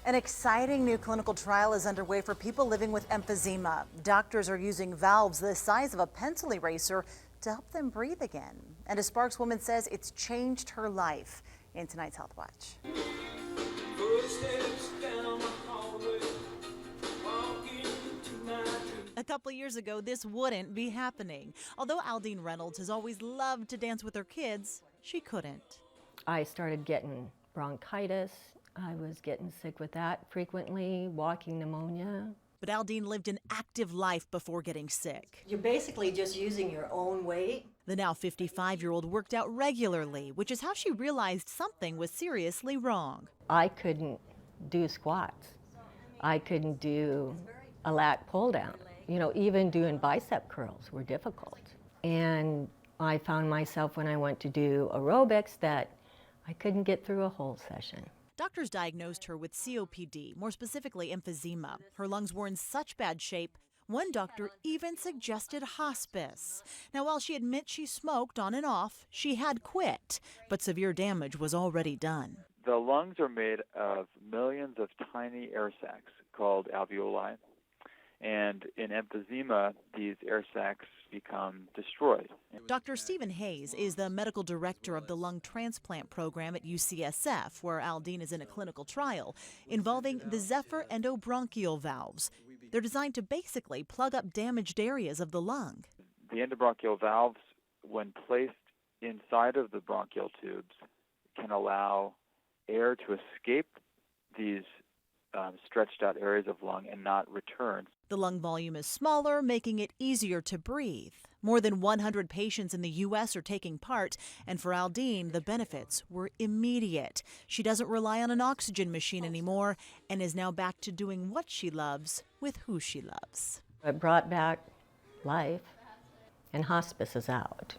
An exciting new clinical trial is underway for people living with emphysema. Doctors are using valves the size of a pencil eraser to help them breathe again. And a Sparks woman says it's changed her life. In tonight's Healthwatch. A couple years ago, this wouldn't be happening. Although Aldine Reynolds has always loved to dance with her kids, she couldn't. I started getting bronchitis. I was getting sick with that frequently, walking pneumonia. But Aldine lived an active life before getting sick. You're basically just using your own weight. The now 55-year-old worked out regularly, which is how she realized something was seriously wrong. I couldn't do squats. I couldn't do a lat pull down. You know, even doing bicep curls were difficult. And I found myself when I went to do aerobics that I couldn't get through a whole session. Doctors diagnosed her with COPD, more specifically emphysema. Her lungs were in such bad shape, one doctor even suggested hospice. Now, while she admits she smoked on and off, she had quit, but severe damage was already done. The lungs are made of millions of tiny air sacs called alveoli. And in emphysema, these air sacs become destroyed. Dr. Stephen Hayes is the medical director of the lung transplant program at UCSF, where Aldine is in a clinical trial involving the Zephyr endobronchial valves. They're designed to basically plug up damaged areas of the lung. The endobronchial valves, when placed inside of the bronchial tubes, can allow air to escape these stretched out areas of lung and not return. The lung volume is smaller, making it easier to breathe. More than 100 patients in the U.S. are taking part, and for Aldine, the benefits were immediate. She doesn't rely on an oxygen machine anymore and is now back to doing what she loves with who she loves. It brought back life, and hospice is out.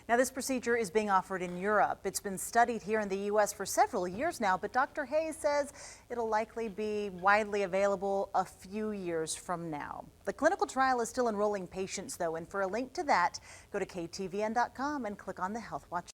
Now, this procedure is being offered in Europe. It's been studied here in the U.S. for several years now, but Dr. Hayes says it'll likely be widely available a few years from now. The clinical trial is still enrolling patients, though, and for a link to that, go to KTVN.com and click on the Healthwatch